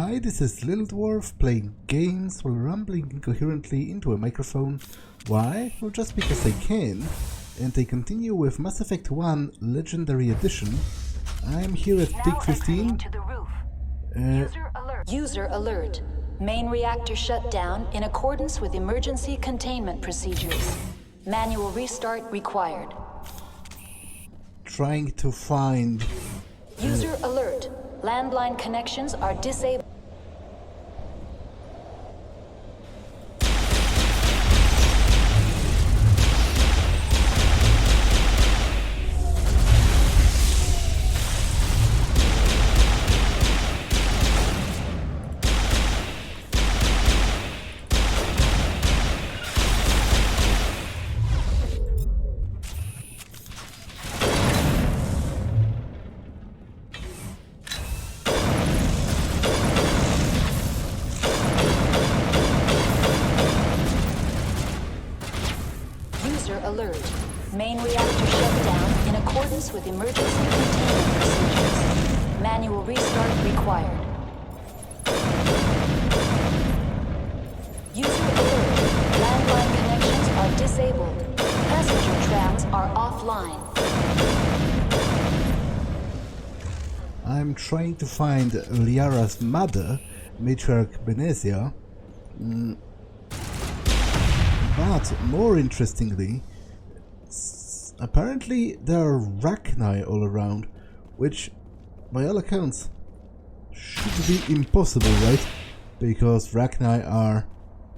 Hi, this is Little Dwarf playing games while rambling incoherently into a microphone. Why? Well, just because I can. And I continue with Mass Effect 1 Legendary Edition. I'm here at Dig 15. To the roof. User alert. User alert. Main reactor shut down in accordance with emergency containment procedures. Manual restart required. Trying to find... User alert. Landline connections are disabled. Alert. Main reactor shut down in accordance with emergency containment procedures. Manual restart required. User alert. Landline connections are disabled. Passenger trams are offline. I'm trying to find Liara's mother, Matriarch Benezia. But more interestingly, apparently there are Rachni all around, which by all accounts should be impossible, right? Because Rachni are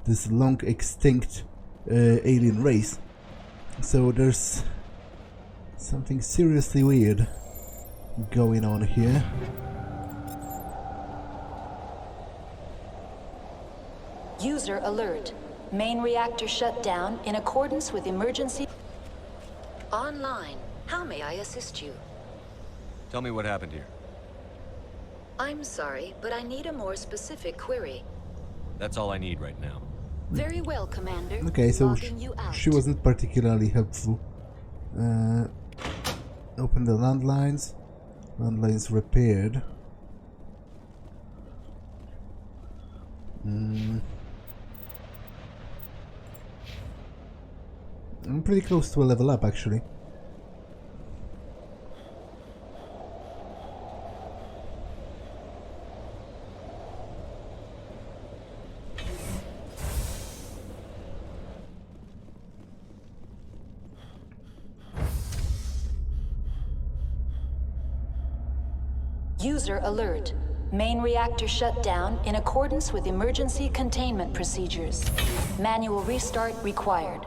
this long extinct alien race. So there's something seriously weird going on here. User alert. Main reactor shut down in accordance with emergency... Online. How may I assist you? Tell me what happened here. I'm sorry, but I need a more specific query. That's all I need right now. Very well, Commander. Okay, so Logging you out. she wasn't particularly helpful. Open the landlines. Landlines repaired. I'm pretty close to a level up, actually. User alert. Main reactor shut down in accordance with emergency containment procedures. Manual restart required.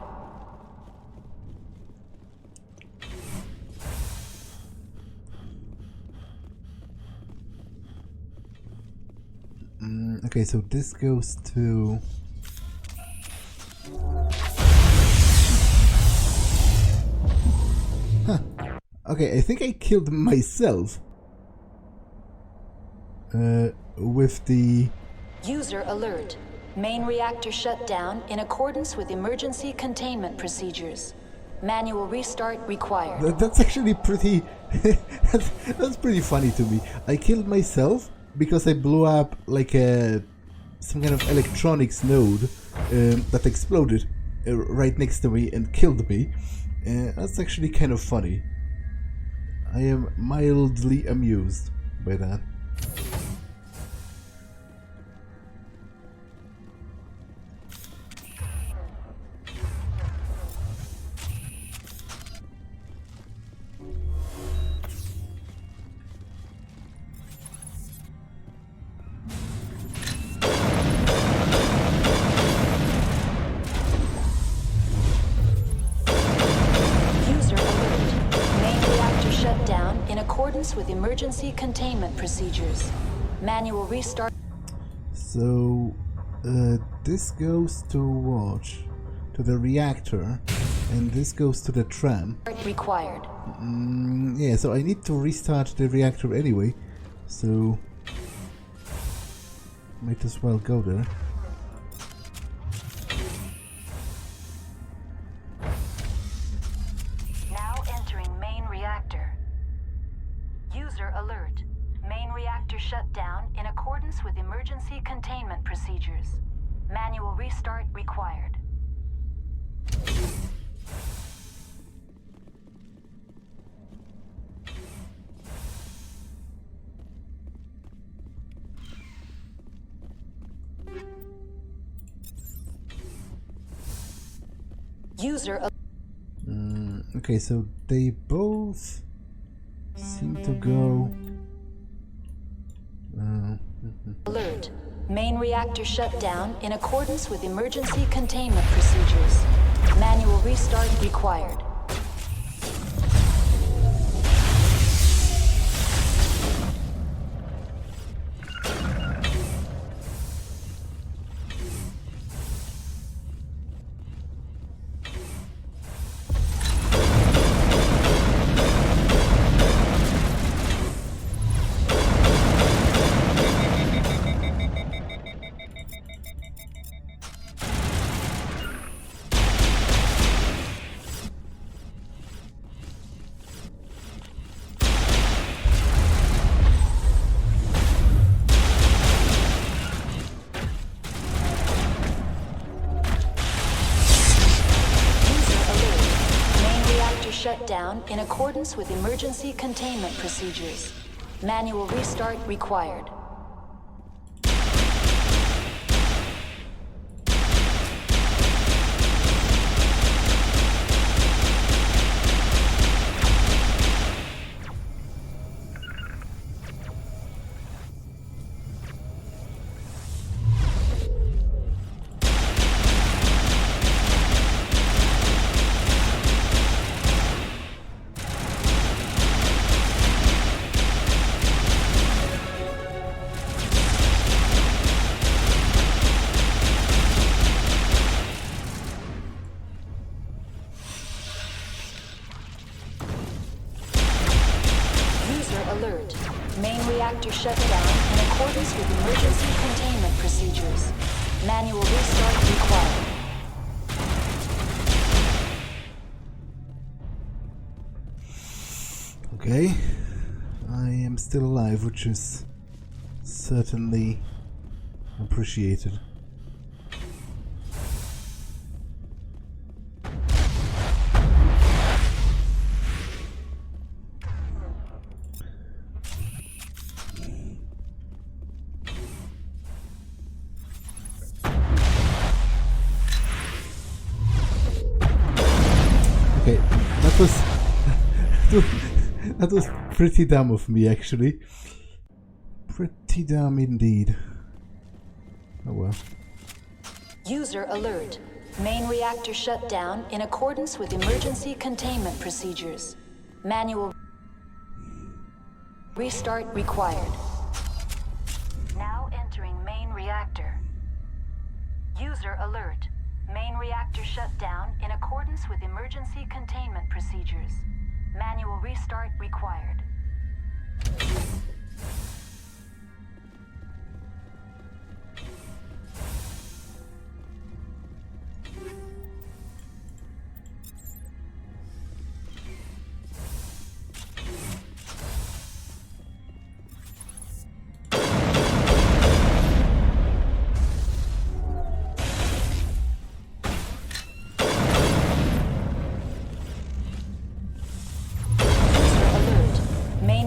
Okay, so this goes to... Huh. Okay, I think I killed myself. With the... User alert. Main reactor shut down in accordance with emergency containment procedures. Manual restart required. That's actually pretty... that's pretty funny to me. I killed myself because I blew up like some kind of electronics node that exploded right next to me and killed me. That's actually kind of funny. I am mildly amused by that. With emergency containment procedures. Manual restart. So this goes to what? To the reactor, and this goes to the tram. Required. Yeah, so I need to restart the reactor anyway, so might as well go there. User alert. Main reactor shut down in accordance with emergency emergency containment procedures. Manual restart required. User. Okay, so they both seem to go. Alert. Main reactor shut down in accordance with emergency containment procedures. Manual restart required. Shut down in accordance with emergency containment procedures. Manual restart required. Alert. Main reactor shut down in accordance with emergency containment procedures. Manual restart required. Okay. I am still alive, which is certainly appreciated. That was pretty dumb of me, actually. Pretty dumb indeed. Oh well. User alert. Main reactor shut down in accordance with emergency containment procedures. Manual restart required. Now entering main reactor. User alert. Main reactor shut down in accordance with emergency containment procedures. Manual restart required.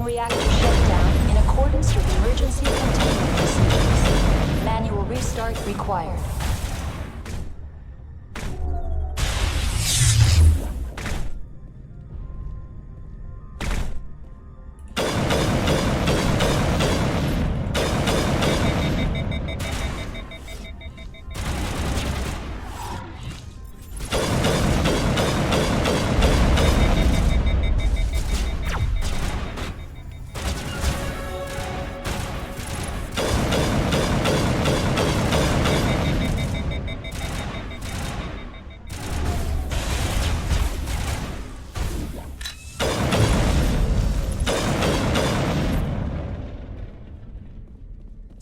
Reactor shut down in accordance with emergency containment procedures. Manual restart required.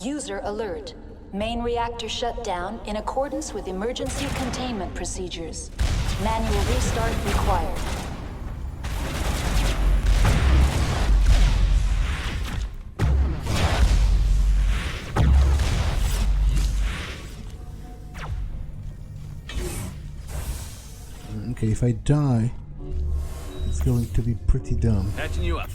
User alert. Main reactor shut down in accordance with emergency containment procedures. Manual restart required. Okay, if I die, it's going to be pretty dumb. Patching you up.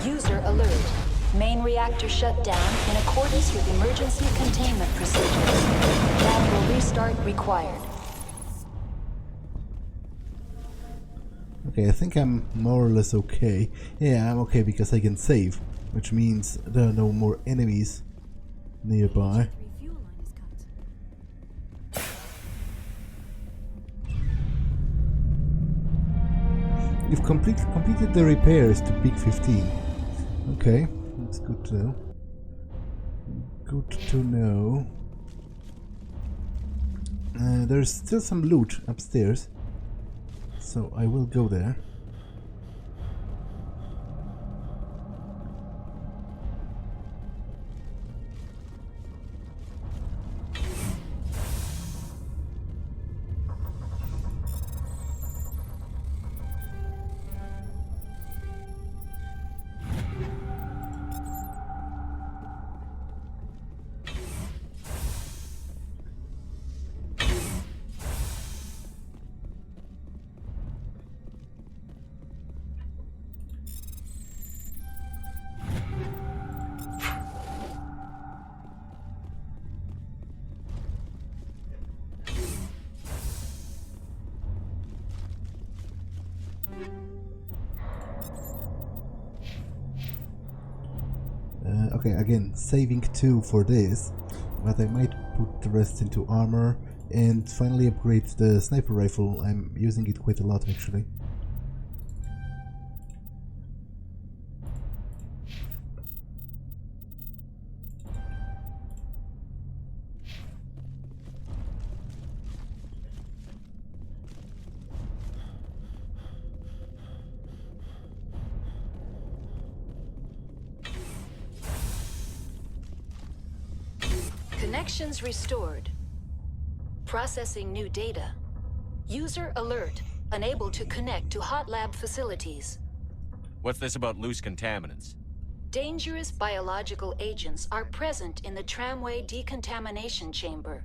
User alert. Main reactor shut down in accordance with emergency containment procedures. Manual restart required. Okay, I think I'm more or less okay. Yeah, I'm okay because I can save, which means there are no more enemies nearby. Refuel line is cut. You've completed the repairs to Peak 15. Okay, that's good to know. Good to know. There's still some loot upstairs, so I will go there. Okay, again, saving 2 for this, but I might put the rest into armor and finally upgrade the sniper rifle. I'm using it quite a lot actually. Connections restored. Processing new data. User alert. Unable to connect to hot lab facilities. What's this about loose contaminants? Dangerous biological agents are present in the tramway decontamination chamber.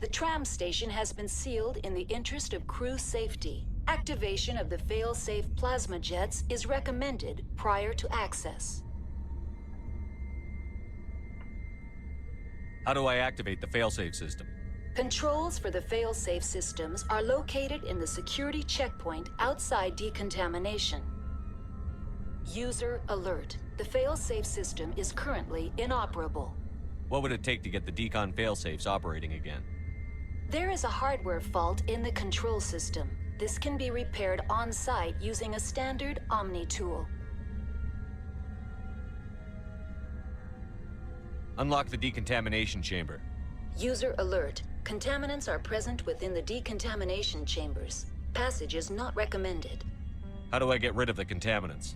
The tram station has been sealed in the interest of crew safety. Activation of the fail-safe plasma jets is recommended prior to access. How do I activate the failsafe system? Controls for the fail-safe systems are located in the security checkpoint outside decontamination. User alert. The fail-safe system is currently inoperable. What would it take to get the decon failsafes operating again? There is a hardware fault in the control system. This can be repaired on-site using a standard Omni tool. Unlock the decontamination chamber. User alert. Contaminants are present within the decontamination chambers. Passage is not recommended. How do I get rid of the contaminants?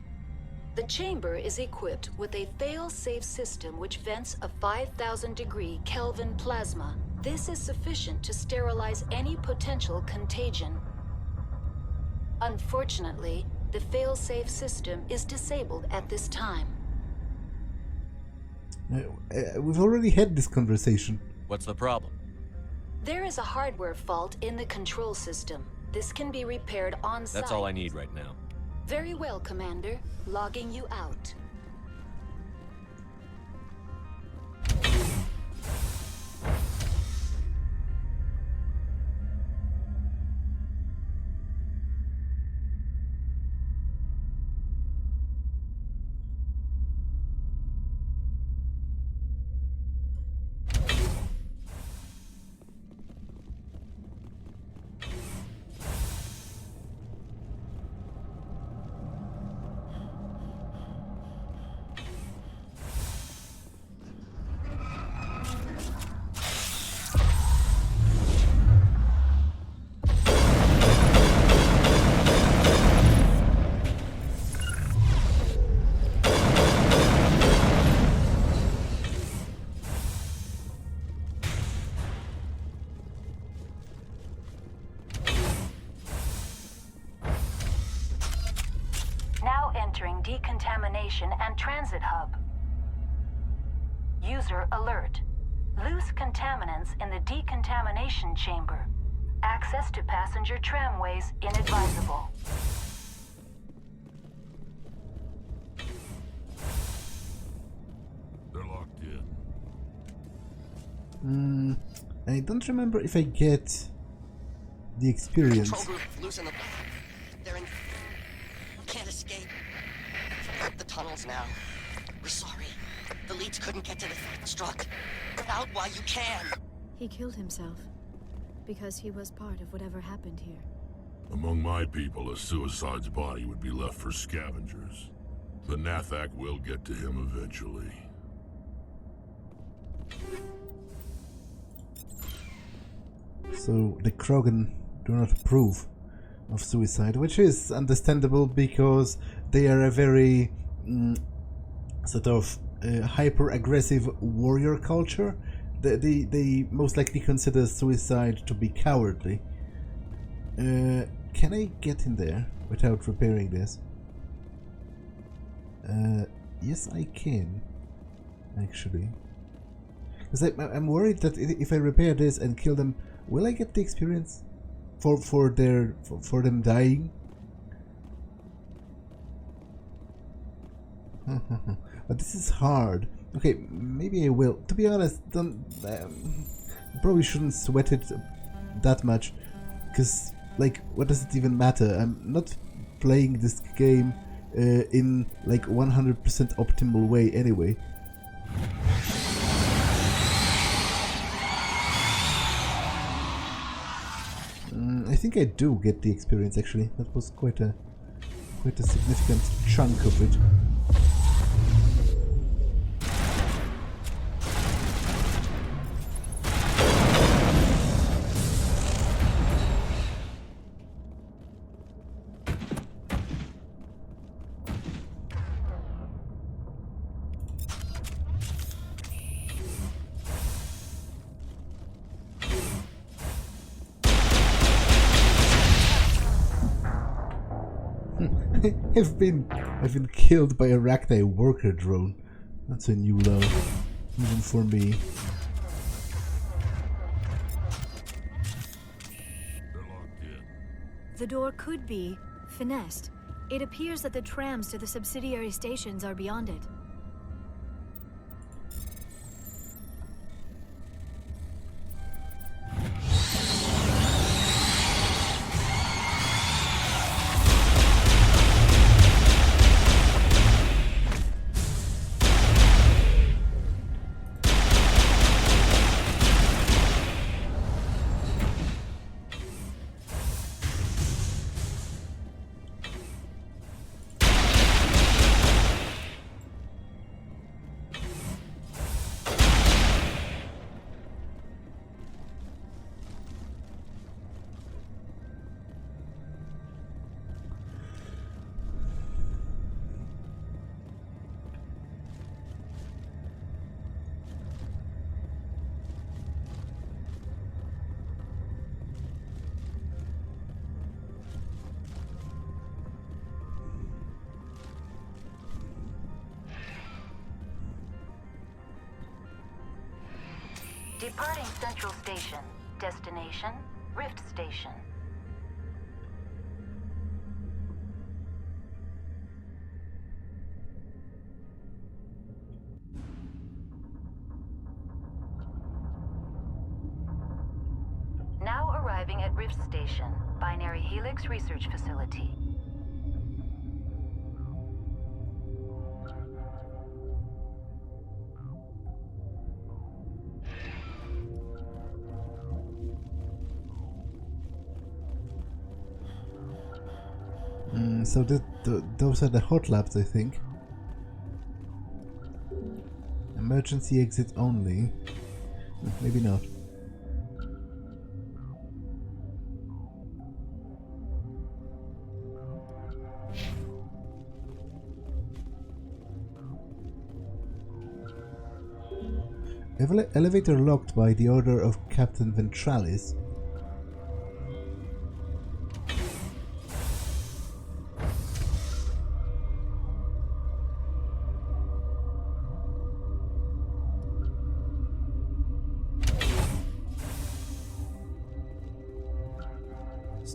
The chamber is equipped with a fail-safe system which vents a 5,000-degree Kelvin plasma. This is sufficient to sterilize any potential contagion. Unfortunately, the fail-safe system is disabled at this time. We've already had this conversation. What's the problem? There is a hardware fault in the control system. This can be repaired on-site. That's all I need right now. Very well, Commander. Logging you out. decontamination and transit hub. User alert. Loose contaminants in the decontamination chamber. Access to passenger tramways inadvisable. They're locked in. I don't remember if I get the experience. Control group, loosen the... They're in... Can't escape. The tunnels now. We're sorry. The leads couldn't get to the struck. Get out while you can. He killed himself because he was part of whatever happened here. Among my people, a suicide's body would be left for scavengers. The Nathak will get to him eventually. So the Krogan do not approve of suicide, which is understandable because they are a very sort of hyper-aggressive warrior culture. They most likely consider suicide to be cowardly. Can I get in there without repairing this? Yes, I can, actually. Because I'm worried that if I repair this and kill them, will I get the experience for them dying? But this is hard. Okay, maybe I will. To be honest, probably shouldn't sweat it that much, because like, what does it even matter? I'm not playing this game in like 100% optimal way anyway. I think I do get the experience actually. That was quite a significant chunk of it. I've been killed by a Rachni worker drone. That's a new low, even for me. They're locked in. The door could be finessed. It appears that the trams to the subsidiary stations are beyond it. Departing Central Station. Destination, Rift Station. Now arriving at Rift Station, Binary Helix Research Facility. So those are the hot labs, I think. Emergency exit only. Maybe not. Elevator locked by the order of Captain Ventralis.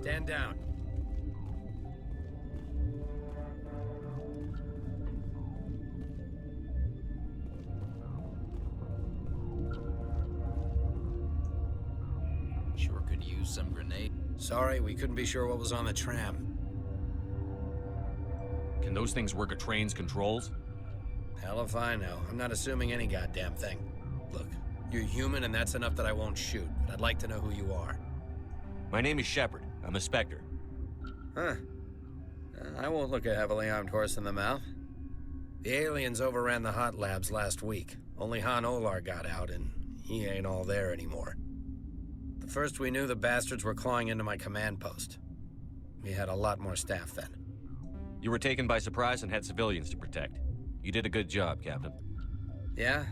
Stand down. Sure could use some grenade. Sorry, we couldn't be sure what was on the tram. Can those things work a train's controls? Hell if I know. I'm not assuming any goddamn thing. Look, you're human and that's enough that I won't shoot, but I'd like to know who you are. My name is Shepard. I'm a Spectre. Huh. I won't look a heavily armed horse in the mouth. The aliens overran the hot labs last week. Only Han Olar got out, and he ain't all there anymore. The first we knew, the bastards were clawing into my command post. We had a lot more staff then. You were taken by surprise and had civilians to protect. You did a good job, Captain. Yeah?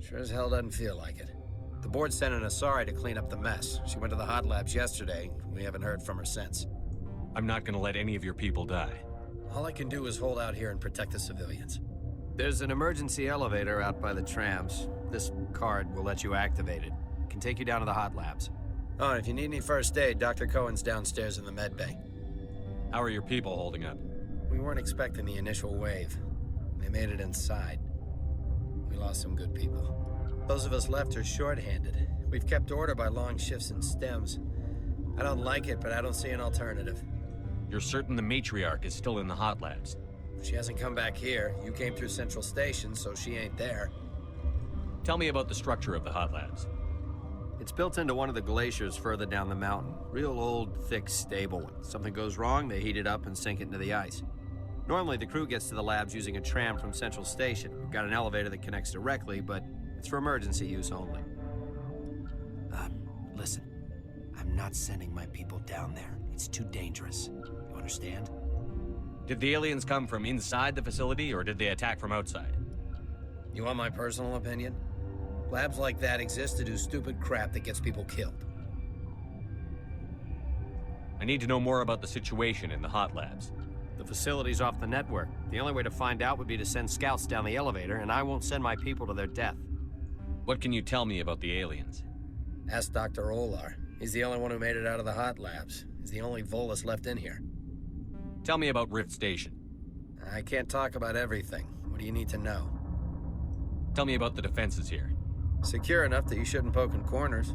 Sure as hell doesn't feel like it. The board sent an Asari to clean up the mess. She went to the hot labs yesterday. We haven't heard from her since. I'm not gonna let any of your people die. All I can do is hold out here and protect the civilians. There's an emergency elevator out by the trams. This card will let you activate it. Can take you down to the hot labs. Oh, and if you need any first aid, Dr. Cohen's downstairs in the med bay. How are your people holding up? We weren't expecting the initial wave. They made it inside. We lost some good people. Those of us left are short-handed. We've kept order by long shifts and stems. I don't like it, but I don't see an alternative. You're certain the matriarch is still in the hot labs? She hasn't come back here. You came through Central Station, so she ain't there. Tell me about the structure of the hot labs. It's built into one of the glaciers further down the mountain. Real old, thick, stable one. Something goes wrong, they heat it up and sink it into the ice. Normally, the crew gets to the labs using a tram from Central Station. We've got an elevator that connects directly, but it's for emergency use only. Listen. I'm not sending my people down there. It's too dangerous. You understand? Did the aliens come from inside the facility, or did they attack from outside? You want my personal opinion? Labs like that exist to do stupid crap that gets people killed. I need to know more about the situation in the hot labs. The facility's off the network. The only way to find out would be to send scouts down the elevator, and I won't send my people to their death. What can you tell me about the aliens? Ask Dr. Olar. He's the only one who made it out of the hot labs. He's the only Volus left in here. Tell me about Rift Station. I can't talk about everything. What do you need to know? Tell me about the defenses here. Secure enough that you shouldn't poke in corners.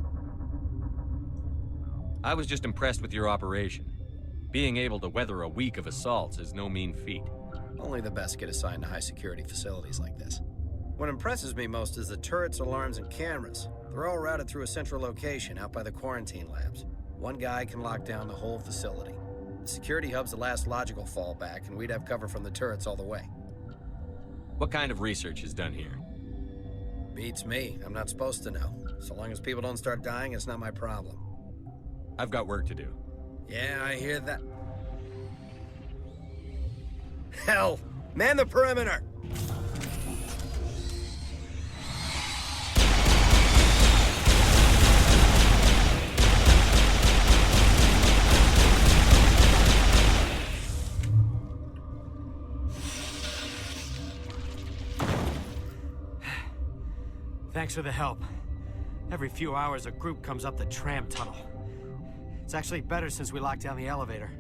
I was just impressed with your operation. Being able to weather a week of assaults is no mean feat. Only the best get assigned to high-security facilities like this. What impresses me most is the turrets, alarms, and cameras. They're all routed through a central location out by the quarantine labs. One guy can lock down the whole facility. The security hub's the last logical fallback, and we'd have cover from the turrets all the way. What kind of research is done here? Beats me. I'm not supposed to know. So long as people don't start dying, it's not my problem. I've got work to do. Yeah, I hear that. Hell! Man the perimeter! Thanks for the help. Every few hours, a group comes up the tram tunnel. It's actually better since we locked down the elevator.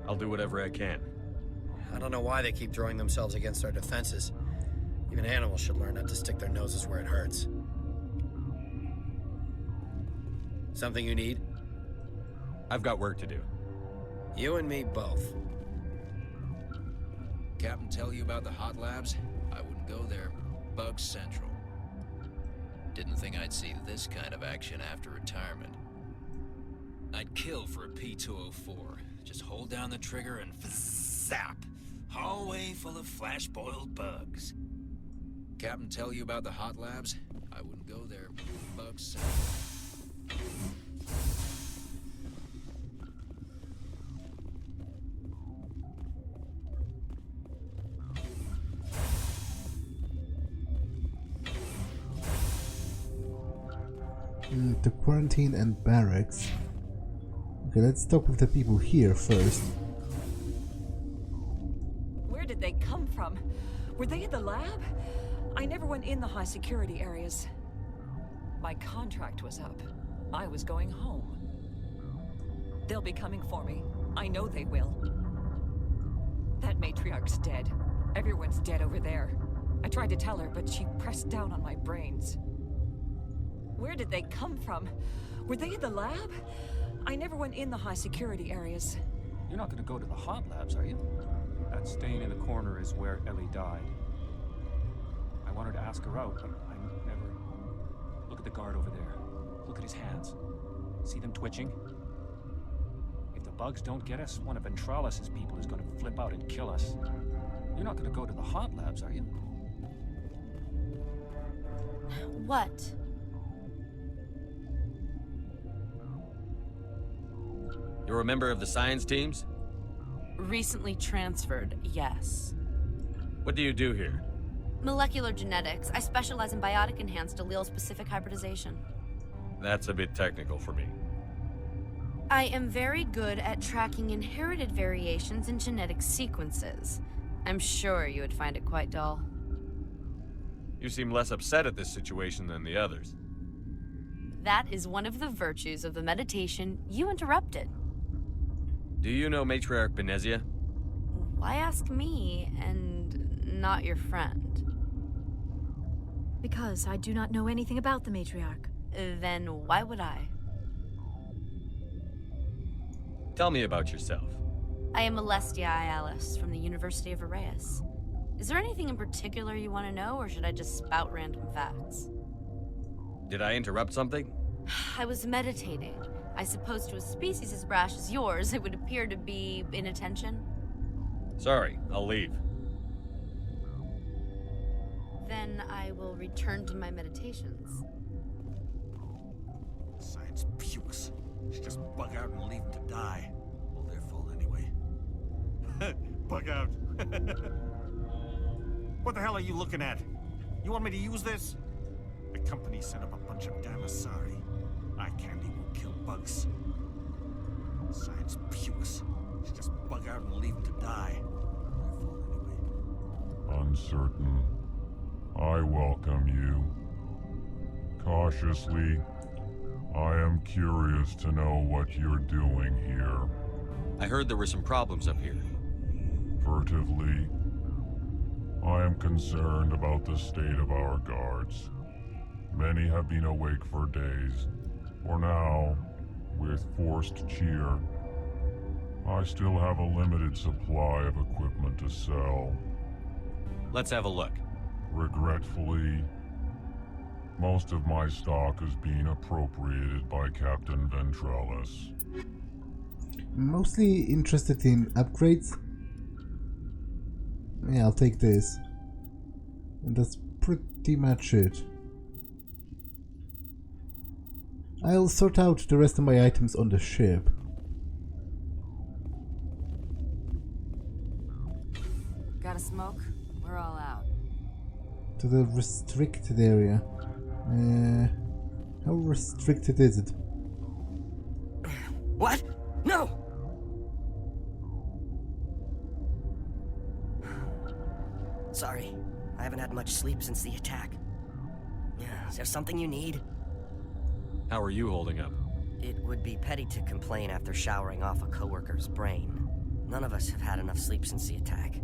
I'll do whatever I can. I don't know why they keep throwing themselves against our defenses. Even animals should learn not to stick their noses where it hurts. Something you need? I've got work to do. You and me both. Captain tell you about the hot labs? I wouldn't go there. Bug Central. Didn't think I'd see this kind of action after retirement. I'd kill for a P-204. Just hold down the trigger and zap. Hallway full of flash-boiled bugs. Captain tell you about the hot labs? I wouldn't go there. Bug Central. The quarantine and barracks. Okay, let's talk with the people here first. Where did they come from? Were they in the lab? I never went in the high security areas. My contract was up. I was going home. They'll be coming for me. I know they will. That matriarch's dead. Everyone's dead over there. I tried to tell her, but she pressed down on my brains. Where did they come from? Were they in the lab? I never went in the high security areas. You're not gonna go to the hot labs, are you? That stain in the corner is where Ellie died. I wanted to ask her out, but I never... Look at the guard over there. Look at his hands. See them twitching? If the bugs don't get us, one of Ventralis' people is gonna flip out and kill us. You're not gonna go to the hot labs, are you? What? You're a member of the science teams? Recently transferred, yes. What do you do here? Molecular genetics. I specialize in biotic-enhanced allele-specific hybridization. That's a bit technical for me. I am very good at tracking inherited variations in genetic sequences. I'm sure you would find it quite dull. You seem less upset at this situation than the others. That is one of the virtues of the meditation you interrupted. Do you know Matriarch Benezia? Why ask me and not your friend? Because I do not know anything about the matriarch. Then why would I? Tell me about yourself. I am Alestia Ialis from the University of Arraeus. Is there anything in particular you want to know, or should I just spout random facts? Did I interrupt something? I was meditating. I suppose to a species as brash as yours, it would appear to be inattention. Sorry, I'll leave. Then I will return to my meditations. Science pukes. Should just bug out and leave them to die. Well, their fault anyway. Bug out. What the hell are you looking at? You want me to use this? The company sent up a bunch of damn Asari. Eye candy will kill bugs. Science pukes. Should just bug out and leave them to die. Their fault anyway. Uncertain. I welcome you. Cautiously, I am curious to know what you're doing here. I heard there were some problems up here. Furtively, I am concerned about the state of our guards. Many have been awake for days. For now, with forced cheer, I still have a limited supply of equipment to sell. Let's have a look. Regretfully, most of my stock is being appropriated by Captain Ventralis. Mostly interested in upgrades. Yeah, I'll take this. And that's pretty much it. I'll sort out the rest of my items on the ship. Got a smoke? We're all out. To the restricted area. How restricted is it? What? No! Sorry, I haven't had much sleep since the attack. Is there something you need? How are you holding up? It would be petty to complain after showering off a coworker's brain. None of us have had enough sleep since the attack.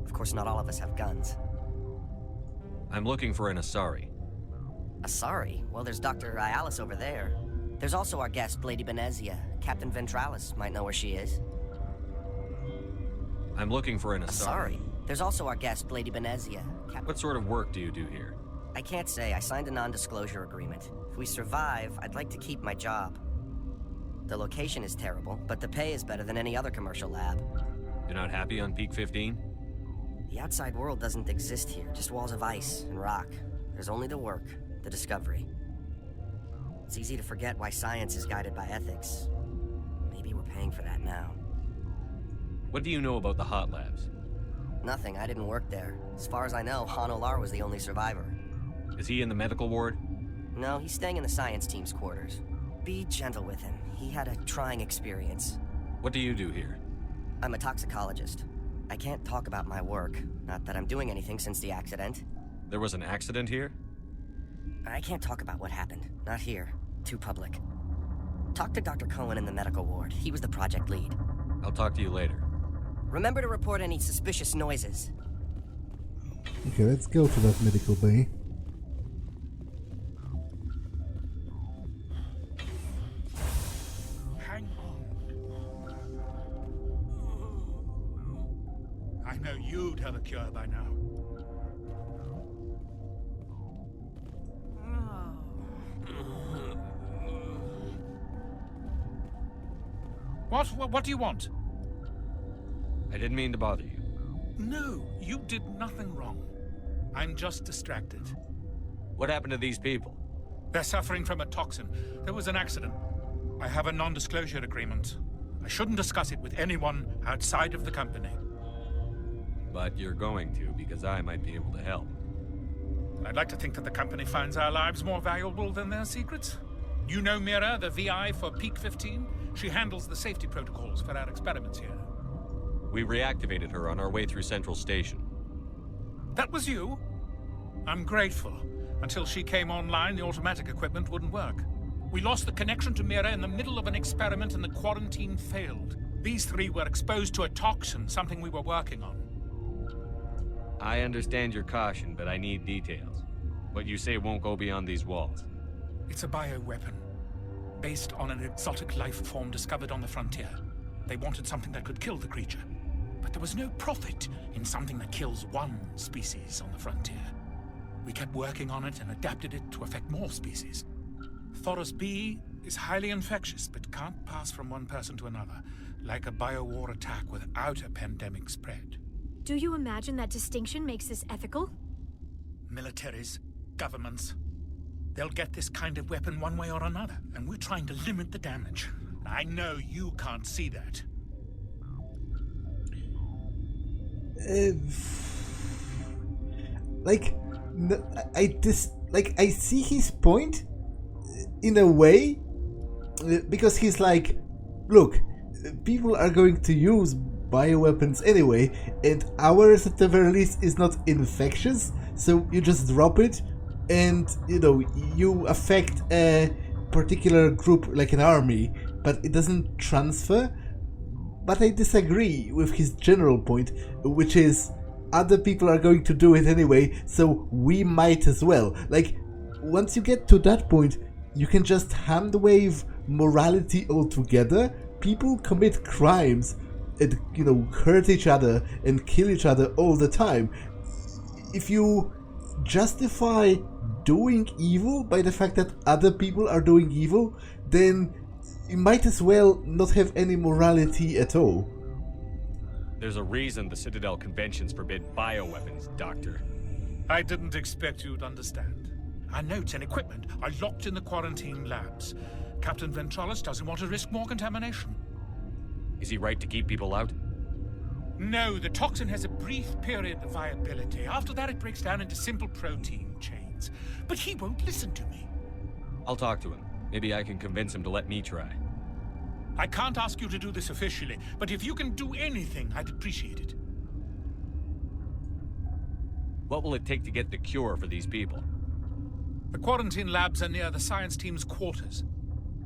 Of course, not all of us have guns. I'm looking for an Asari. Asari? Well, there's Dr. Ialis over there. There's also our guest, Lady Benezia. Captain Ventralis might know where she is. I'm looking for an Asari. There's also our guest, Lady Benezia. What sort of work do you do here? I can't say. I signed a non-disclosure agreement. If we survive, I'd like to keep my job. The location is terrible, but the pay is better than any other commercial lab. You're not happy on Peak 15? The outside world doesn't exist here, just walls of ice and rock. There's only the work, the discovery. It's easy to forget why science is guided by ethics. Maybe we're paying for that now. What do you know about the hot labs? Nothing, I didn't work there. As far as I know, Han Olar was the only survivor. Is he in the medical ward? No, he's staying in the science team's quarters. Be gentle with him. He had a trying experience. What do you do here? I'm a toxicologist. I can't talk about my work. Not that I'm doing anything since the accident. There was an accident here? I can't talk about what happened. Not here. Too public. Talk to Dr. Cohen in the medical ward. He was the project lead. I'll talk to you later. Remember to report any suspicious noises. Okay, let's go to that medical bay. Hang on. I know you'd have a cure by now. What do you want? I didn't mean to bother you. No, you did nothing wrong. I'm just distracted. What happened to these people? They're suffering from a toxin. There was an accident. I have a non-disclosure agreement. I shouldn't discuss it with anyone outside of the company. But you're going to, because I might be able to help. I'd like to think that the company finds our lives more valuable than their secrets. You know Mira, the VI for Peak 15? She handles the safety protocols for our experiments here. We reactivated her on our way through Central Station. That was you? I'm grateful. Until she came online, the automatic equipment wouldn't work. We lost the connection to Mira in the middle of an experiment and the quarantine failed. These three were exposed to a toxin, something we were working on. I understand your caution, but I need details. What you say won't go beyond these walls. It's a bioweapon, based on an exotic life form discovered on the frontier. They wanted something that could kill the creature, but there was no profit in something that kills one species on the frontier. We kept working on it and adapted it to affect more species. Thoros B is highly infectious, but can't pass from one person to another, like a biowar attack without a pandemic spread. Do you imagine that distinction makes this ethical? Militaries, governments, they'll get this kind of weapon one way or another, and we're trying to limit the damage. I know you can't see that. I see his point in a way, because he's like, look, people are going to use bioweapons anyway, and ours at the very least is not infectious, so you just drop it, and you affect a particular group like an army, but it doesn't transfer. But I disagree with his general point, which is other people are going to do it anyway, so we might as well. Like, once you get to that point, you can just hand wave morality altogether. People commit crimes and, hurt each other and kill each other all the time. If you justify doing evil by the fact that other people are doing evil, then you might as well not have any morality at all. There's a reason the Citadel conventions forbid bioweapons, Doctor. I didn't expect you'd understand. Our notes and equipment are locked in the quarantine labs. Captain Ventralis doesn't want to risk more contamination. Is he right to keep people out? No, the toxin has a brief period of viability. After that, it breaks down into simple protein chains. But he won't listen to me. I'll talk to him. Maybe I can convince him to let me try. I can't ask you to do this officially, but if you can do anything, I'd appreciate it. What will it take to get the cure for these people? The quarantine labs are near the science team's quarters.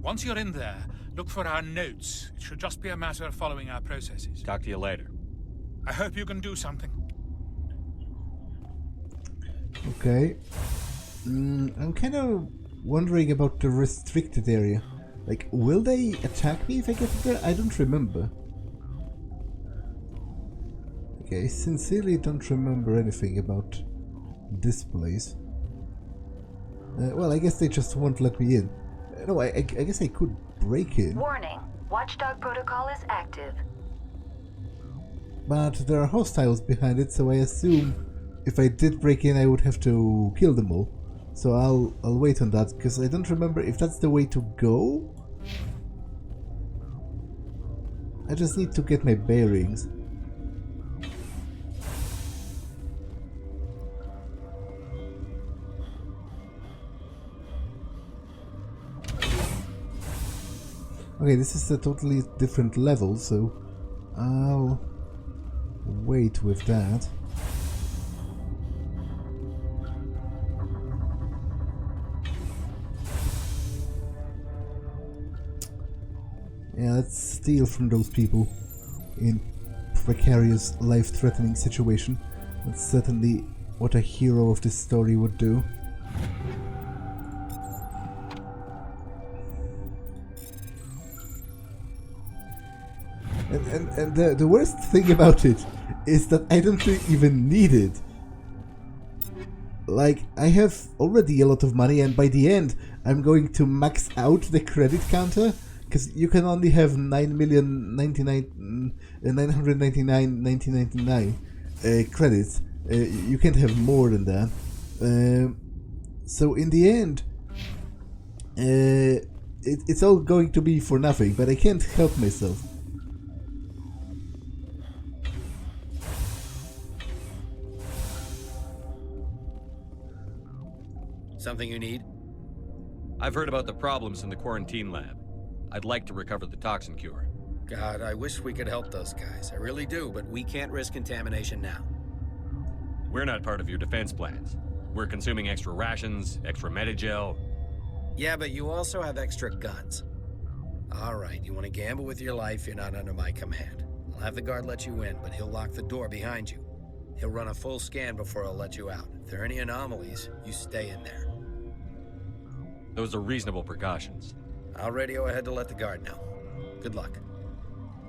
Once you're in there, look for our notes. It should just be a matter of following our processes. Talk to you later. I hope you can do something. Okay. I'm kind of wondering about the restricted area. Like, will they attack me if I get there? I don't remember. Okay, I sincerely don't remember anything about this place. Well, I guess they just won't let me in. No, I guess I could break in. Warning. Watchdog protocol is active. But there are hostiles behind it, so I assume if I did break in, I would have to kill them all. So I'll wait on that, because I don't remember if that's the way to go. I just need to get my bearings. Okay, this is a totally different level, so I'll wait with that. Yeah, let's steal from those people in precarious, life-threatening situation. That's certainly what a hero of this story would do. And the worst thing about it is that I don't even need it. Like, I have already a lot of money, and by the end I'm going to max out the credit counter, because you can only have 9,999,1999 credits. You can't have more than that. So in the end, it's all going to be for nothing, but I can't help myself. Something you need? I've heard about the problems in the quarantine lab. I'd like to recover the toxin cure. God, I wish we could help those guys. I really do, but we can't risk contamination now. We're not part of your defense plans. We're consuming extra rations, extra Medigel. Yeah, but you also have extra guns. All right, you want to gamble with your life, you're not under my command. I'll have the guard let you in, but he'll lock the door behind you. He'll run a full scan before he'll let you out. If there are any anomalies, you stay in there. Those are reasonable precautions. I'll radio ahead to let the guard know. Good luck.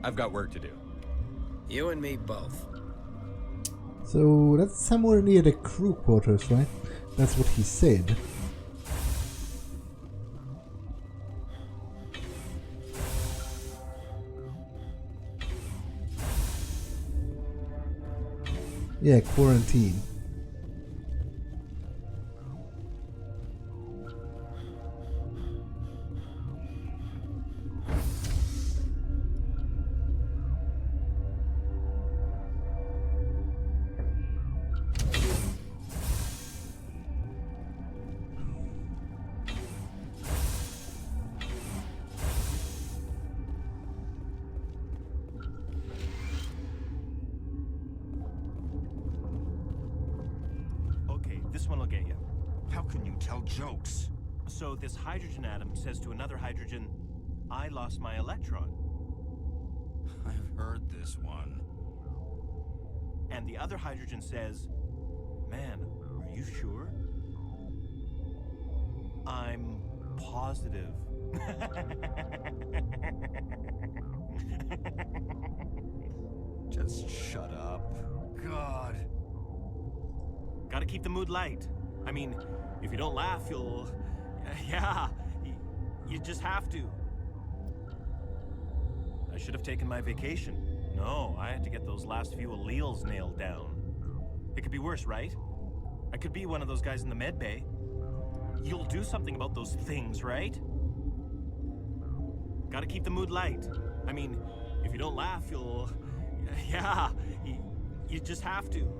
I've got work to do. You and me both. So that's somewhere near the crew quarters, right? That's what he said. Yeah, quarantine. This one will get you. How can you tell jokes? So this hydrogen atom says to another hydrogen, I lost my electron. I've heard this one. And the other hydrogen says, man, are you sure? I'm positive. Just shut up. God. Gotta keep the mood light. I mean, if you don't laugh, you'll... Yeah, you just have to. I should have taken my vacation. No, I had to get those last few alleles nailed down. It could be worse, right? I could be one of those guys in the med bay. You'll do something about those things, right? Gotta keep the mood light. I mean, if you don't laugh, you'll... Yeah, you just have to.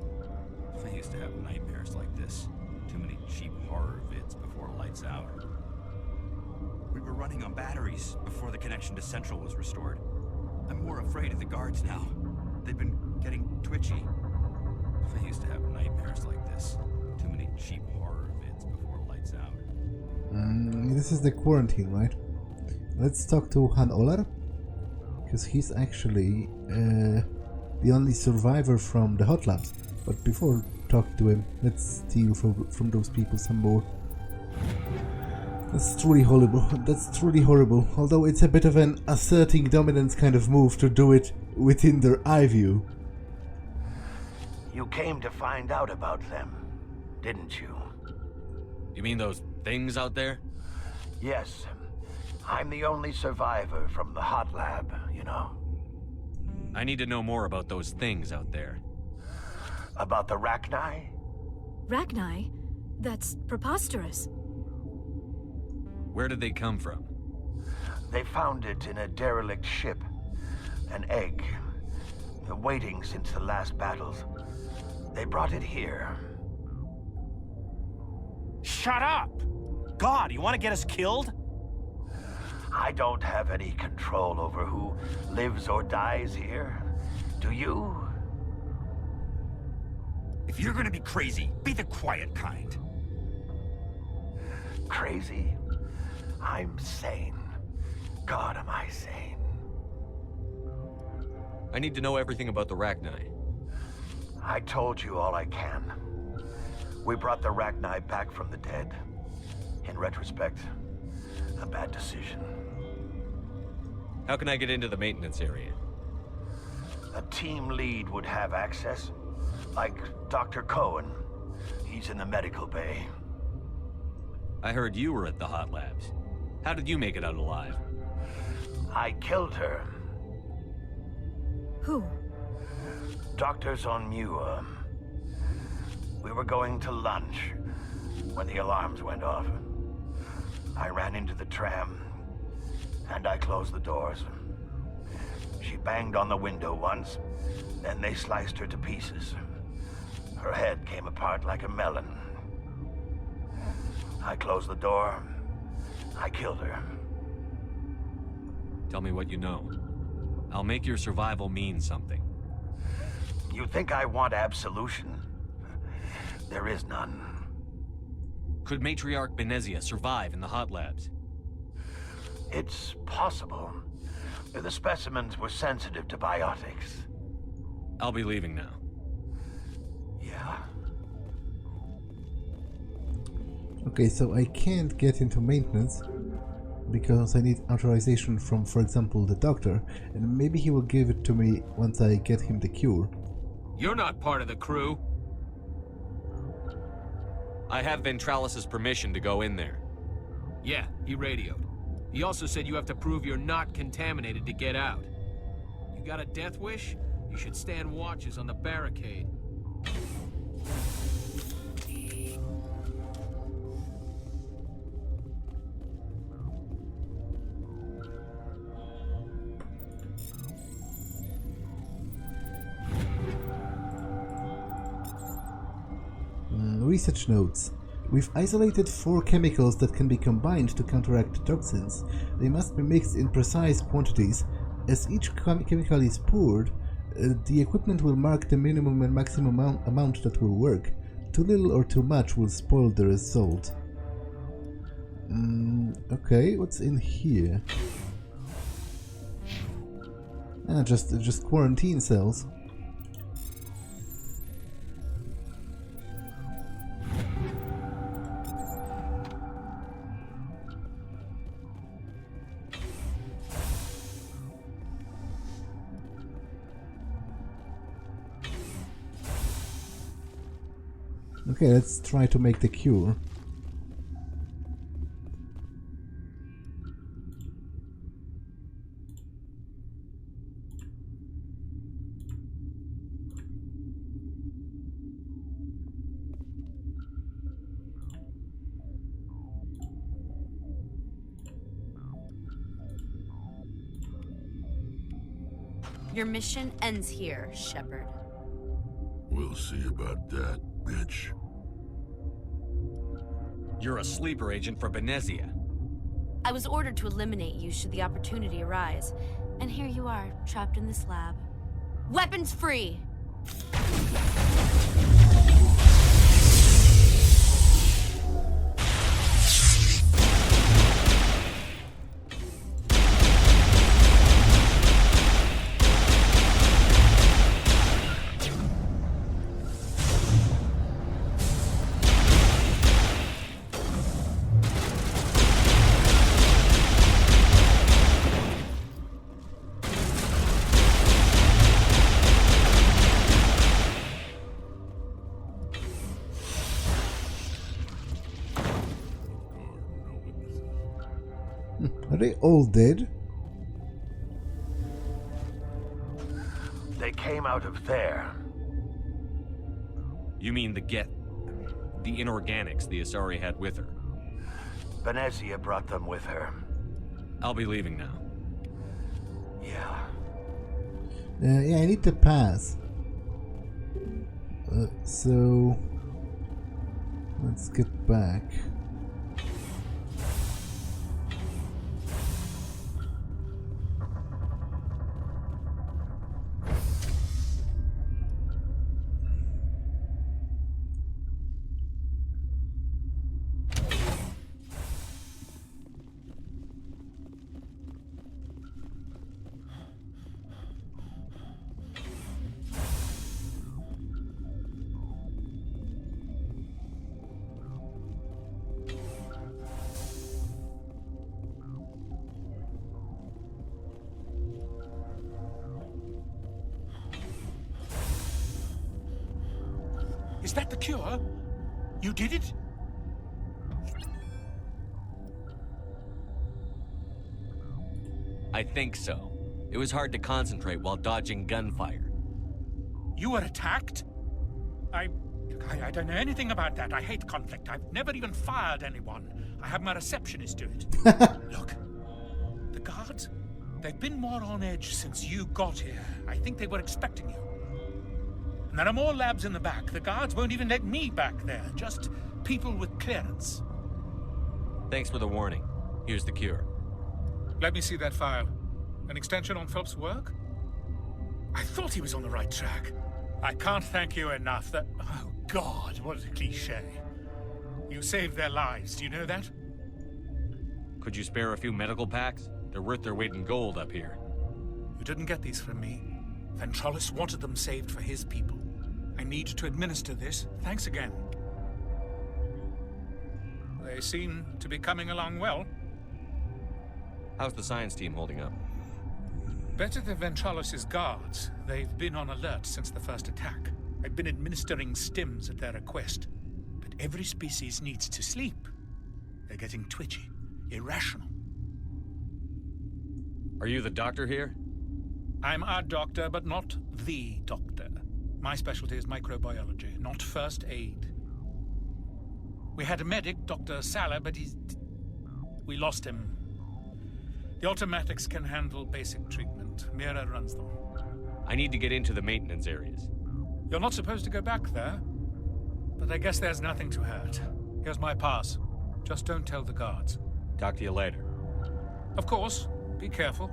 I used to have nightmares like this. Too many cheap horror vids before lights out. We were running on batteries before the connection to Central was restored. I'm more afraid of the guards now. They've been getting twitchy. I used to have nightmares like this. Too many cheap horror vids before lights out. This is the quarantine, right? Let's talk to Han Olar, because he's actually the only survivor from the hot labs. But before talking to him, let's steal from those people some more. That's truly horrible. That's truly horrible. Although it's a bit of an asserting dominance kind of move to do it within their eye view. You came to find out about them, didn't you? You mean those things out there? Yes. I'm the only survivor from the hot lab, you know. I need to know more about those things out there. About the Rachni? Rachni? That's preposterous. Where did they come from? They found it in a derelict ship. An egg. Waiting since the last battles. They brought it here. Shut up! God, you want to get us killed? I don't have any control over who lives or dies here. Do you? If you're gonna be crazy, be the quiet kind. Crazy? I'm sane. God, am I sane. I need to know everything about the Rachni. I told you all I can. We brought the Rachni back from the dead. In retrospect, a bad decision. How can I get into the maintenance area? A team lead would have access, like Dr. Cohen. He's in the medical bay. I heard you were at the hot labs. How did you make it out alive? I killed her. Who? Doctors on Muir. We were going to lunch when the alarms went off. I ran into the tram, and I closed the doors. She banged on the window once, then they sliced her to pieces. Her head came apart like a melon. I closed the door. I killed her. Tell me what you know. I'll make your survival mean something. You think I want absolution? There is none. Could Matriarch Benezia survive in the hot labs? It's possible. The specimens were sensitive to biotics. I'll be leaving now. Yeah. Okay, so I can't get into maintenance because I need authorization from, for example, the doctor, and maybe he will give it to me once I get him the cure. You're not part of the crew. I have Ventralis' permission to go in there. Yeah, he radioed. He also said you have to prove you're not contaminated to get out. You got a death wish? You should stand watches on the barricade. Research notes. We've isolated 4 chemicals that can be combined to counteract toxins. They must be mixed in precise quantities. As each chemical is poured, the equipment will mark the minimum and maximum amount that will work. Too little or too much will spoil the result. Okay, what's in here? Just quarantine cells. Okay, let's try to make the cure. Your mission ends here, Shepard. We'll see about that, bitch. You're a sleeper agent for Benezia. I was ordered to eliminate you should the opportunity arise. And here you are, trapped in this lab. Weapons free! Are they all dead? They came out of there. You mean the inorganics the Asari had with her? Benezia brought them with her. I'll be leaving now. Yeah. Yeah, I need to pass. So let's get back. Is that the cure? You did it? I think so. It was hard to concentrate while dodging gunfire. You were attacked? I don't know anything about that. I hate conflict. I've never even fired anyone. I have my receptionist do it. Look, the guards, they've been more on edge since you got here. I think they were expecting you. And there are more labs in the back. The guards won't even let me back there. Just people with clearance. Thanks for the warning. Here's the cure. Let me see that file. An extension on Phelps' work? I thought he was on the right track. I can't thank you enough that... Oh, God, what a cliché. You saved their lives, do you know that? Could you spare a few medical packs? They're worth their weight in gold up here. You didn't get these from me. Ventralis wanted them saved for his people. I need to administer this. Thanks again. They seem to be coming along well. How's the science team holding up? Better than Ventralis' guards. They've been on alert since the first attack. I've been administering stims at their request. But every species needs to sleep. They're getting twitchy, irrational. Are you the doctor here? I'm a doctor, but not the doctor. My specialty is microbiology, not first aid. We had a medic, Dr. Salah, but we lost him. The automatics can handle basic treatment. Mira runs them. I need to get into the maintenance areas. You're not supposed to go back there, but I guess there's nothing to hurt. Here's my pass. Just don't tell the guards. Talk to you later. Of course. Be careful.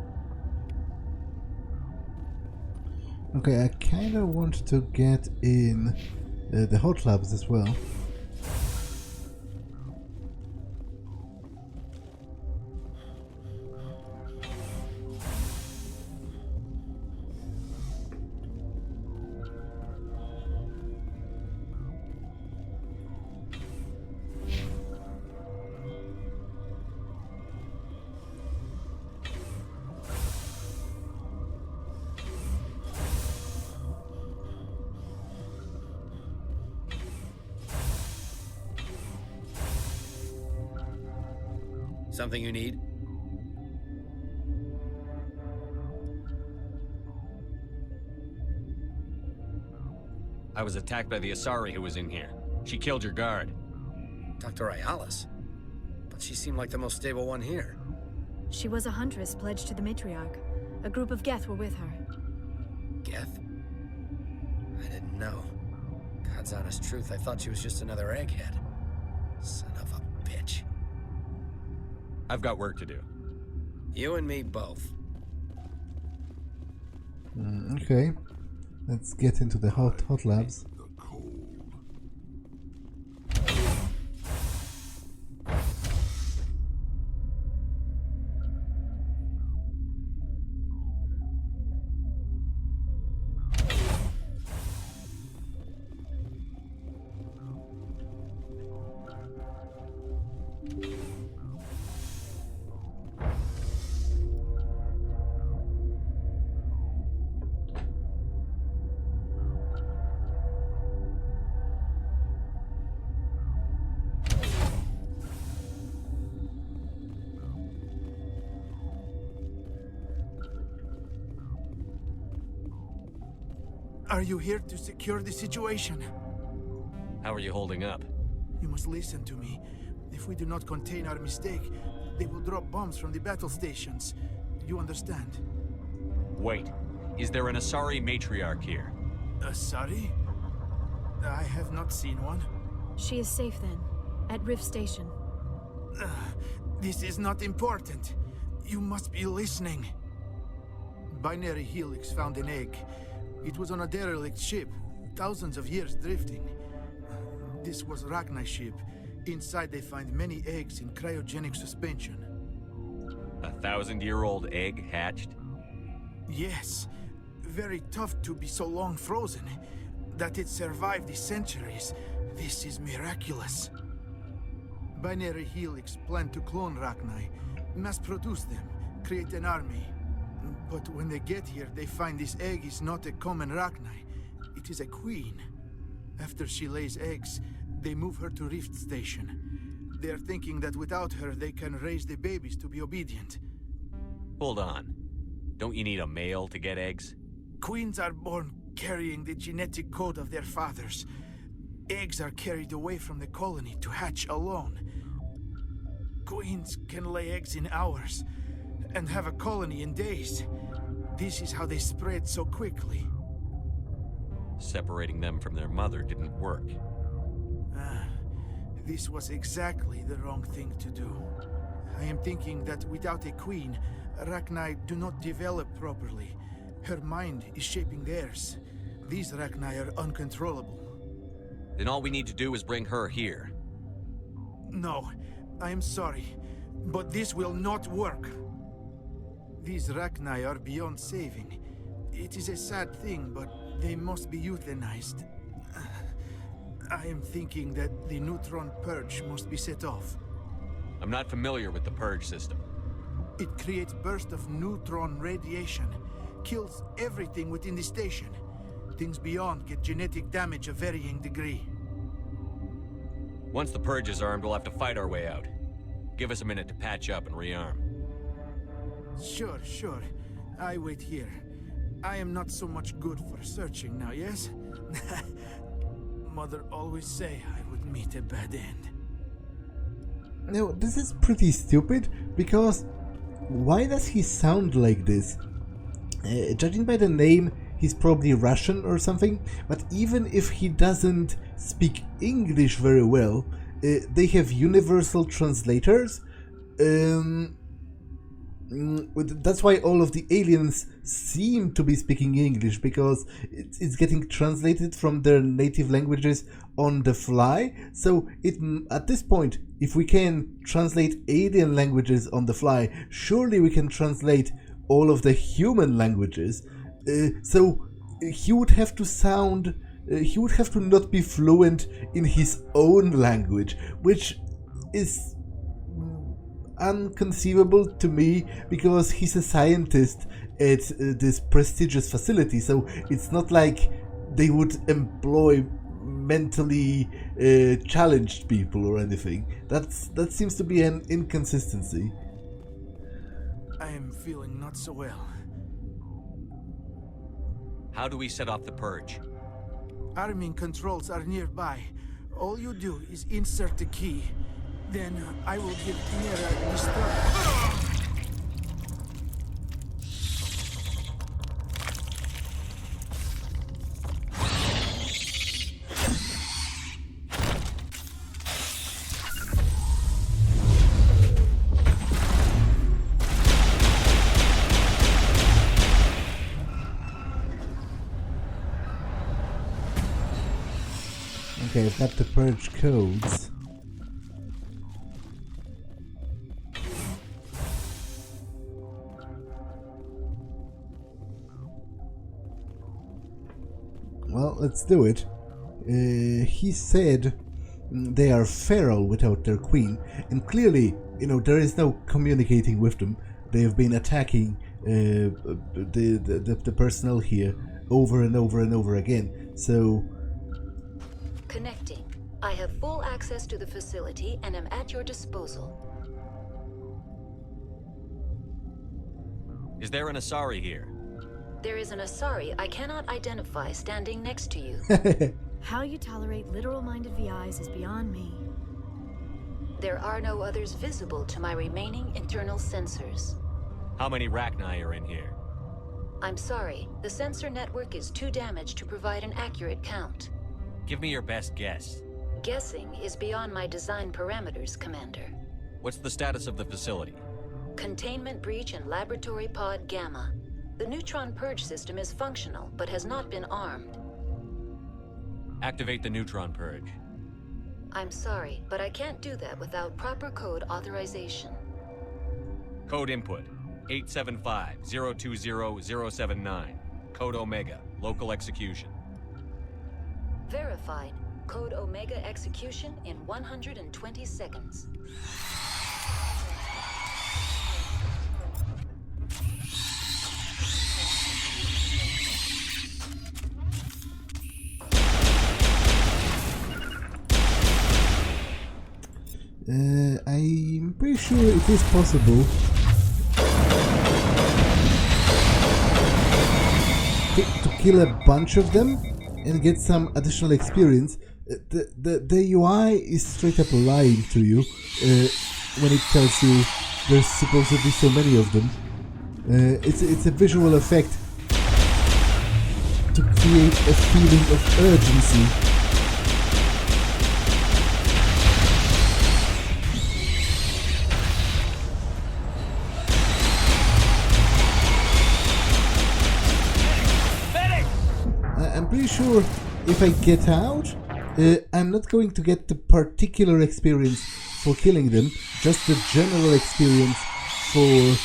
Okay, I kind of want to get in the hot labs as well. Something you need? I was attacked by the Asari who was in here. She killed your guard. Dr. Ayalis? But she seemed like the most stable one here. She was a huntress pledged to the matriarch. A group of Geth were with her. Geth? I didn't know. God's honest truth, I thought she was just another egghead. Son of a bitch. I've got work to do. You and me both. Okay, let's get into the hot labs. Are you here to secure the situation? How are you holding up? You must listen to me. If we do not contain our mistake, they will drop bombs from the battle stations. You understand? Wait. Is there an Asari matriarch here? Asari? I have not seen one. She is safe then, at Rift Station. This is not important. You must be listening. Binary Helix found an egg. It was on a derelict ship, thousands of years drifting. This was Rachni's ship. Inside they find many eggs in cryogenic suspension. 1,000-year-old egg hatched? Yes. Very tough to be so long frozen. That it survived the centuries. This is miraculous. Binary Helix planned to clone Rachni, mass-produce them, create an army. But when they get here, they find this egg is not a common Rachni. It is a queen. After she lays eggs, they move her to Rift Station. They're thinking that without her, they can raise the babies to be obedient. Hold on. Don't you need a male to get eggs? Queens are born carrying the genetic code of their fathers. Eggs are carried away from the colony to hatch alone. Queens can lay eggs in hours and have a colony in days. This is how they spread so quickly. Separating them from their mother didn't work. This was exactly the wrong thing to do. I am thinking that without a queen, Rachni do not develop properly. Her mind is shaping theirs. These Rachni are uncontrollable. Then all we need to do is bring her here. No, I am sorry, but this will not work. These Rachni are beyond saving. It is a sad thing, but they must be euthanized. I am thinking that the neutron purge must be set off. I'm not familiar with the purge system. It creates bursts of neutron radiation, kills everything within the station. Things beyond get genetic damage of varying degree. Once the purge is armed, we'll have to fight our way out. Give us a minute to patch up and rearm. Sure. I wait here. I am not so much good for searching now, yes? Mother always say I would meet a bad end. Now, this is pretty stupid, because why does he sound like this? Judging by the name, he's probably Russian or something, but even if he doesn't speak English very well, they have universal translators. That's why all of the aliens seem to be speaking English, because it's getting translated from their native languages on the fly. So at this point, if we can translate alien languages on the fly, surely we can translate all of the human languages. So he would have to sound, he would have to not be fluent in his own language, which is unconceivable to me, because he's a scientist at this prestigious facility, so it's not like they would employ mentally challenged people or anything. That seems to be an inconsistency. I am feeling not so well. How do we set off the purge? Arming controls are nearby. All you do is insert the key. Then I will give Mira destruct. Okay, I've got the purge codes. Well, let's do it. He said they are feral without their queen, and clearly, there is no communicating with them. They have been attacking the personnel here over and over and over again. So, connecting. I have full access to the facility and am at your disposal. Is there an Asari here? There is an Asari I cannot identify standing next to you. How you tolerate literal-minded VIs is beyond me. There are no others visible to my remaining internal sensors. How many Rachni are in here? I'm sorry, the sensor network is too damaged to provide an accurate count. Give me your best guess. Guessing is beyond my design parameters, Commander. What's the status of the facility? Containment breach in Laboratory Pod Gamma. The neutron purge system is functional, but has not been armed. Activate the neutron purge. I'm sorry, but I can't do that without proper code authorization. Code input, 875-020-079. Code Omega, local execution. Verified. Code Omega execution in 120 seconds. I'm pretty sure it is possible to kill a bunch of them and get some additional experience. The UI is straight up lying to you when it tells you there's supposedly so many of them. It's a visual effect to create a feeling of urgency. I'm pretty sure if I get out, I'm not going to get the particular experience for killing them, just the general experience for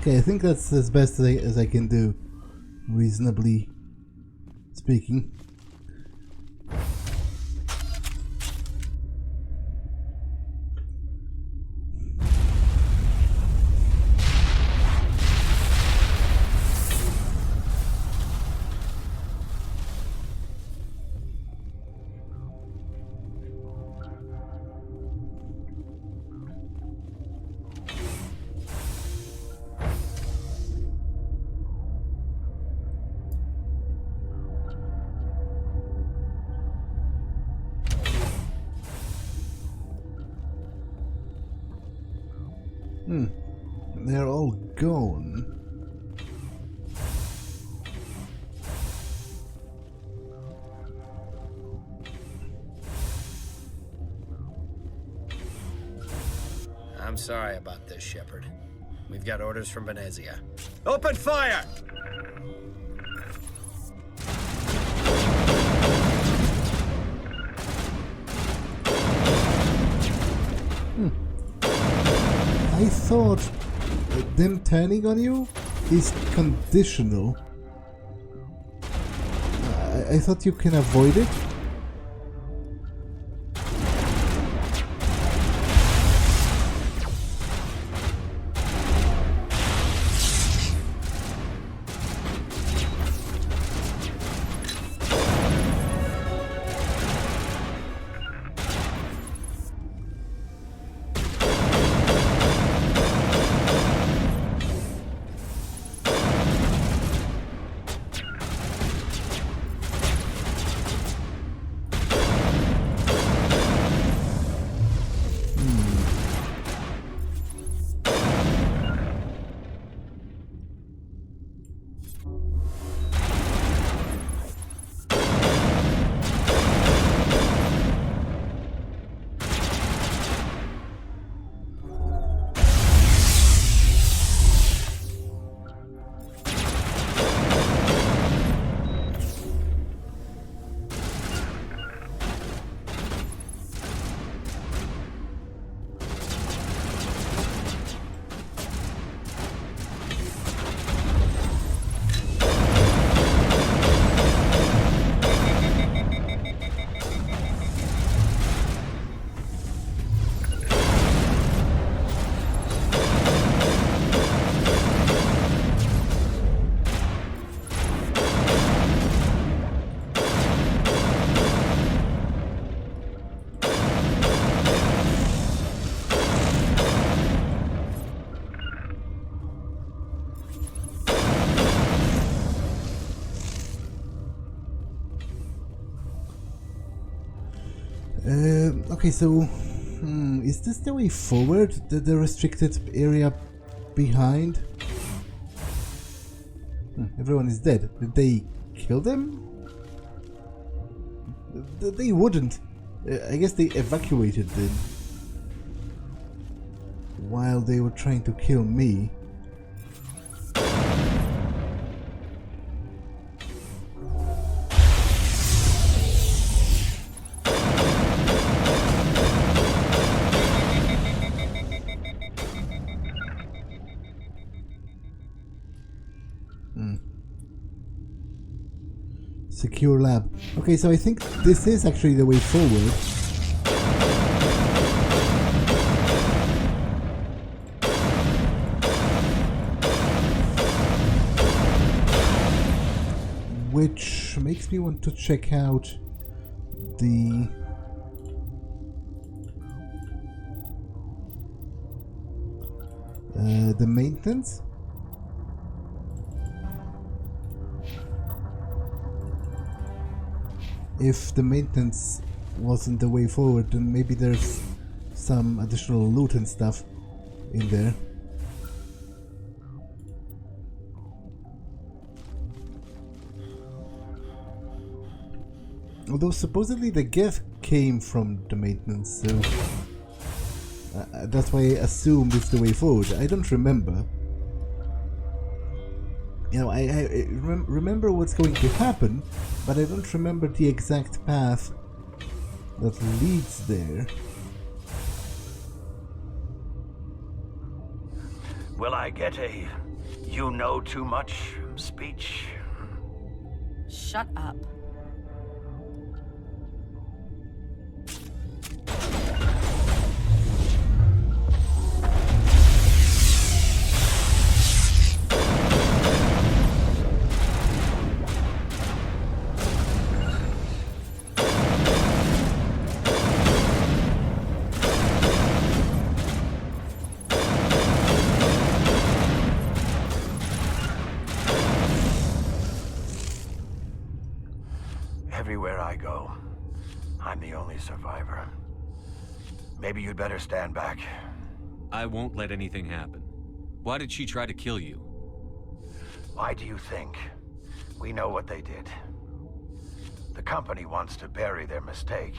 Okay, I think that's as best as I can do, reasonably speaking. They're all gone. I'm sorry about this, Shepard. We've got orders from Venezia. Open fire! I thought them turning on you is conditional. I thought you can avoid it. Okay, so is this the way forward? The restricted area behind? Everyone is dead. Did they kill them? They wouldn't. I guess they evacuated them while they were trying to kill me. Secure lab. Okay, so I think this is actually the way forward. Which makes me want to check out the maintenance. If the maintenance wasn't the way forward, then maybe there's some additional loot and stuff in there. Although supposedly the gift came from the maintenance, so that's why I assumed it's the way forward. I don't remember. You know, I remember what's going to happen, but I don't remember the exact path that leads there. Will I get a "you know too much" speech? Shut up. Everywhere I go, I'm the only survivor. Maybe you'd better stand back. I won't let anything happen. Why did she try to kill you? Why do you think? We know what they did. The company wants to bury their mistake.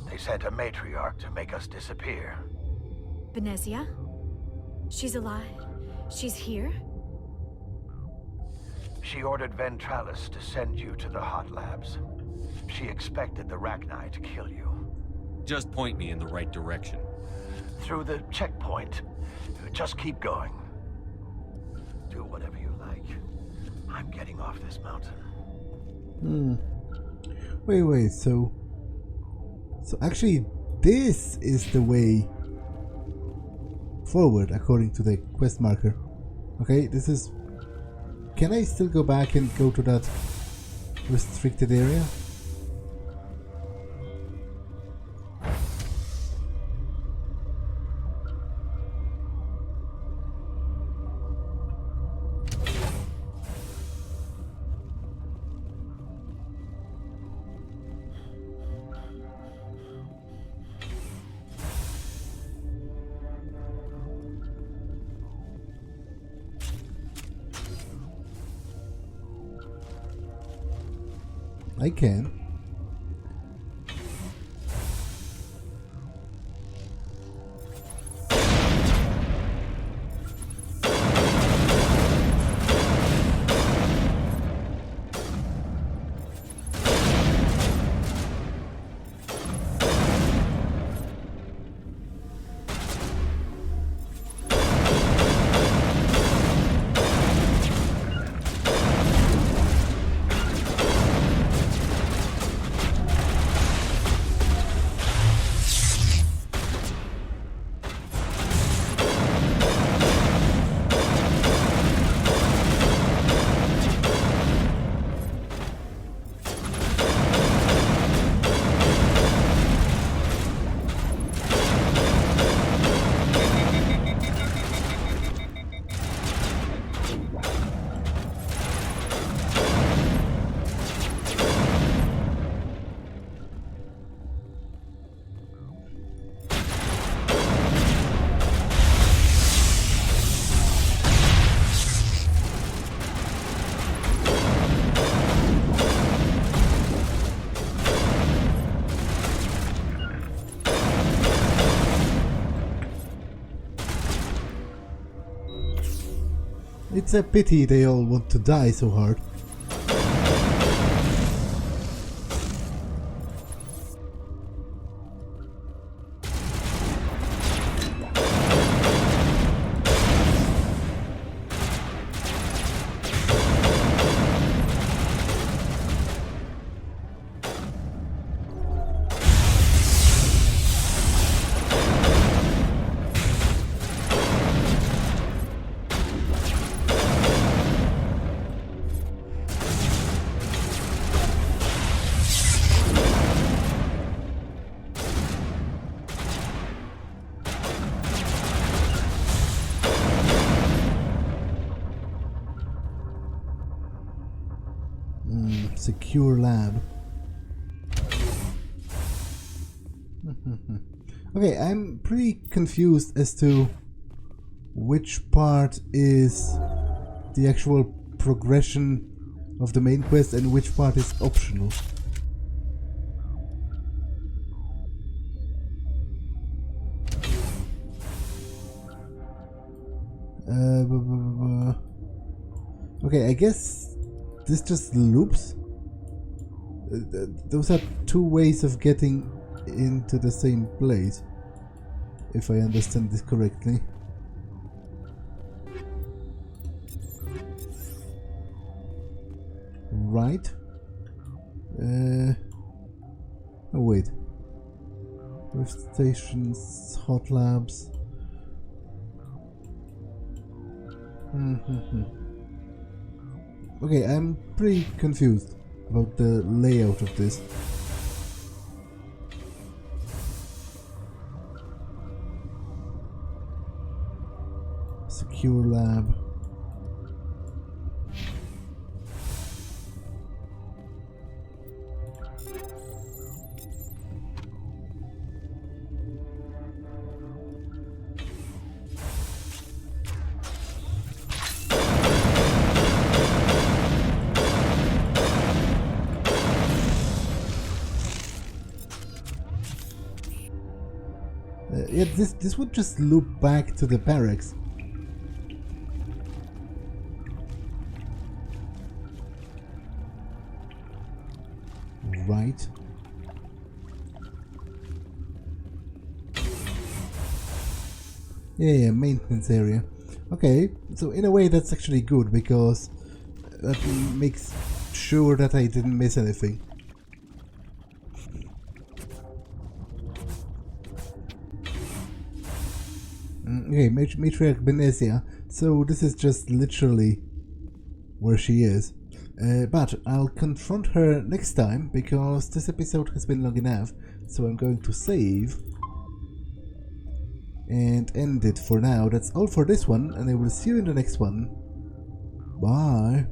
They sent a matriarch to make us disappear. Benezia? She's alive? She's here? She ordered Ventralis to send you to the hot labs. She expected the Rachni to kill you. Just point me in the right direction. through the checkpoint. Just keep going. Do whatever you like. I'm getting off this mountain. Wait, so actually this is the way forward according to the quest marker. Okay, this is... Can I still go back and go to that restricted area? I can. It's a pity they all want to die so hard. Secure lab. Okay, I'm pretty confused as to which part is the actual progression of the main quest and which part is optional. Okay, I guess this just loops. Those are two ways of getting into the same place, if I understand this correctly. Right? Oh wait. Rift stations, hot labs. Okay, I'm pretty confused about the layout of this. Secure lab. Yeah, this would just loop back to the barracks. Right. Yeah, maintenance area. Okay, so in a way that's actually good, because that makes sure that I didn't miss anything. Okay, Matriarch Benesia. So this is just literally where she is. But I'll confront her next time, because this episode has been long enough. So I'm going to save and end it for now. That's all for this one, and I will see you in the next one. Bye.